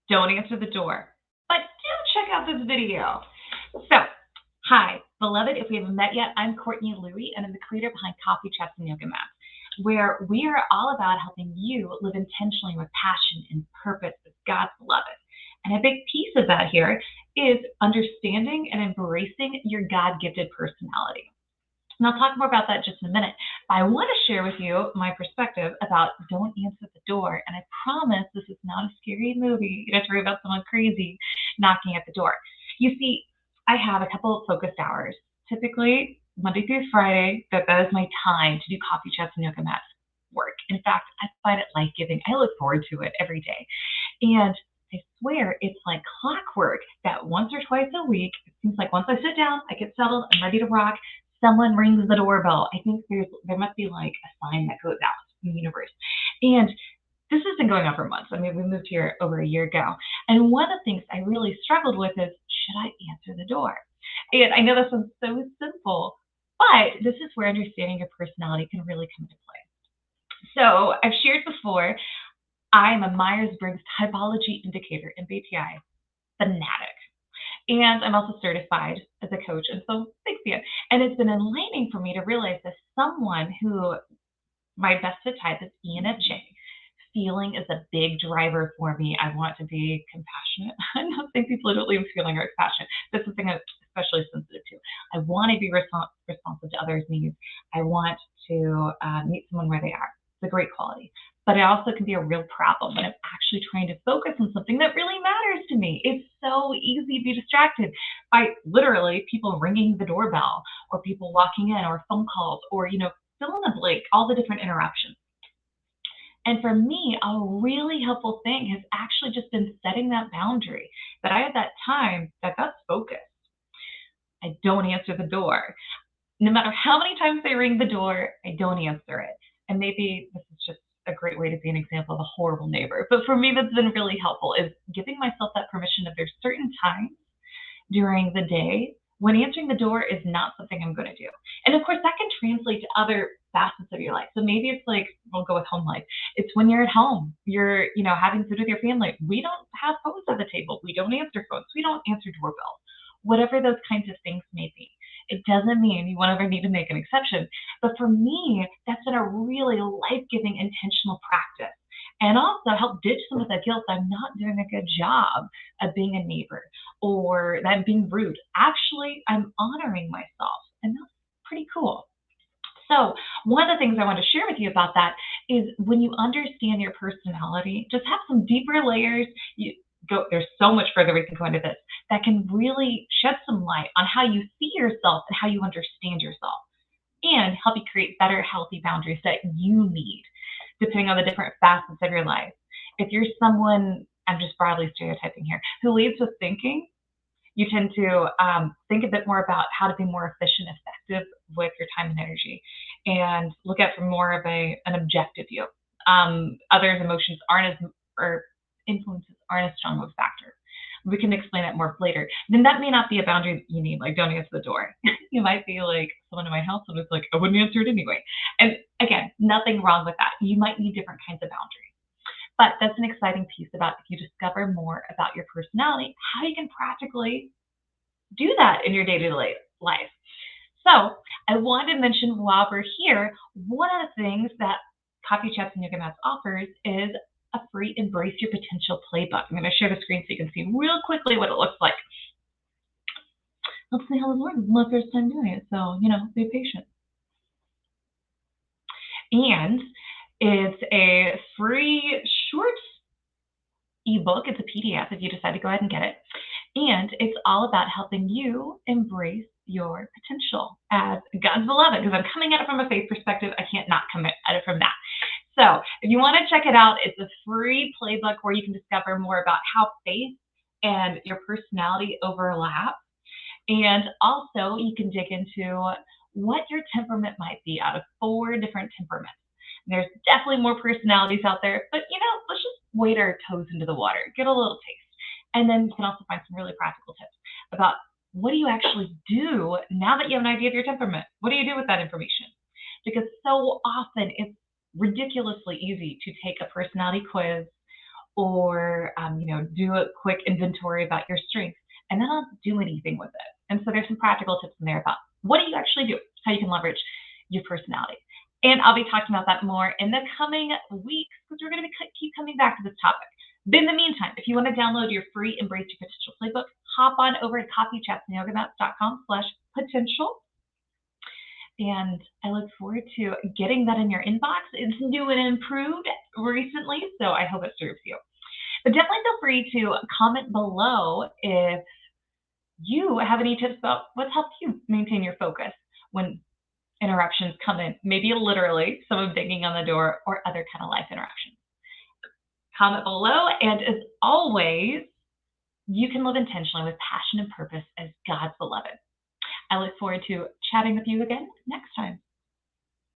don't answer the door. But do check out this video. So, hi, beloved. If we haven't met yet, I'm Courtney Louie, and I'm the creator behind Coffee Chats and Yoga Mats, where we are all about helping you live intentionally with passion and purpose as God's beloved. And a big piece of that here is understanding and embracing your God-gifted personality. And I'll talk more about that in just in a minute. But I want to share with you my perspective about don't answer the door. And I promise this is not a scary movie. You don't have to worry about someone crazy knocking at the door. You see, I have a couple of focused hours, typically Monday through Friday, that is my time to do coffee chats and yoga mats work. In fact, I find it life-giving. I look forward to it every day. And I swear it's like clockwork that once or twice a week, it seems like once I sit down, I get settled, I'm ready to rock, someone rings the doorbell. I think there must be like a sign that goes out in the universe. And this has been going on for months. I mean, we moved here over a year ago. And one of the things I really struggled with is, should I answer the door? And I know this one's so simple, but this is where understanding your personality can really come into play. So I've shared before, I'm a Myers-Briggs typology indicator, MBTI fanatic. And I'm also certified as a coach, and so big fan. And it's been enlightening for me to realize that someone who my best fit type is ENFJ. Feeling is a big driver for me. I want to be compassionate. I don't think people who don't leave feeling are compassionate. That's something I'm especially sensitive to. I want to be responsive to others' needs. I want to meet someone where they are. It's a great quality. But it also can be a real problem when I'm actually trying to focus on something that really matters to me. It's so easy to be distracted by literally people ringing the doorbell or people walking in or phone calls or, fill in the blank, all the different interruptions. And for me, a really helpful thing has actually just been setting that boundary that I have that time that's focused. I don't answer the door. No matter how many times they ring the door, I don't answer it. And maybe this is just a great way to be an example of a horrible neighbor. But for me, that's been really helpful is giving myself that permission that there's certain times during the day when answering the door is not something I'm going to do. And of course, that can translate to other facets of your life. So maybe it's like, we'll go with home life. It's when you're at home, you're, having food with your family. We don't have phones at the table. We don't answer phones. We don't answer doorbells. Whatever those kinds of things may be. It doesn't mean you won't ever need to make an exception. But for me, that's been a really life-giving, intentional practice. And also help ditch some of that guilt that I'm not doing a good job of being a neighbor or that I'm being rude. Actually, I'm honoring myself. And that's pretty cool. So one of the things I want to share with you about that is when you understand your personality, just have some deeper layers. There's so much further we can go into this that can really shed some light on how you see yourself and how you understand yourself and help you create better, healthy boundaries that you need depending on the different facets of your life. If you're someone, I'm just broadly stereotyping here, who leads with thinking, you tend to think a bit more about how to be more efficient, effective with your time and energy, and look at from more of an objective view. Others' emotions or influences aren't a strong of a factor. We can explain that more later. Then that may not be a boundary you need, like don't answer the door. You might be like someone in my household is like, I wouldn't answer it anyway. And again, nothing wrong with that. You might need different kinds of boundaries. But that's an exciting piece about if you discover more about your personality, how you can practically do that in your day-to-day life. So I wanted to mention while we're here, one of the things that Coffee Chats and Yoga Mats offers is a free Embrace Your Potential Playbook. I'm going to share the screen so you can see real quickly what it looks like. Let's see how this works. It's my first time doing it, so, be patient. And it's a free short ebook. It's a PDF if you decide to go ahead and get it. And it's all about helping you embrace your potential as God's beloved. Because I'm coming at it from a faith perspective, I can't not come at it from that. So if you want to check it out, it's a free playbook where you can discover more about how faith and your personality overlap. And also you can dig into what your temperament might be out of 4 different temperaments. There's definitely more personalities out there, but let's just wade our toes into the water, get a little taste. And then you can also find some really practical tips about what do you actually do now that you have an idea of your temperament? What do you do with that information? Because so often it's ridiculously easy to take a personality quiz or do a quick inventory about your strengths, and then I'll do anything with it. And so there's some practical tips in there about what do you actually do, how you can leverage your personality. And I'll be talking about that more in the coming weeks because we're going to keep coming back to this topic. But in the meantime, if you want to download your free Embrace Your Potential Playbook, hop on over to coffeechapsandyogamats.com/potential. And I look forward to getting that in your inbox. It's new and improved recently, so I hope it serves you. But definitely feel free to comment below if you have any tips about what's helped you maintain your focus when interruptions come in, maybe literally someone banging on the door or other kind of life interruptions. Comment below, and as always, you can live intentionally with passion and purpose as God's beloved. I look forward to chatting with you again next time.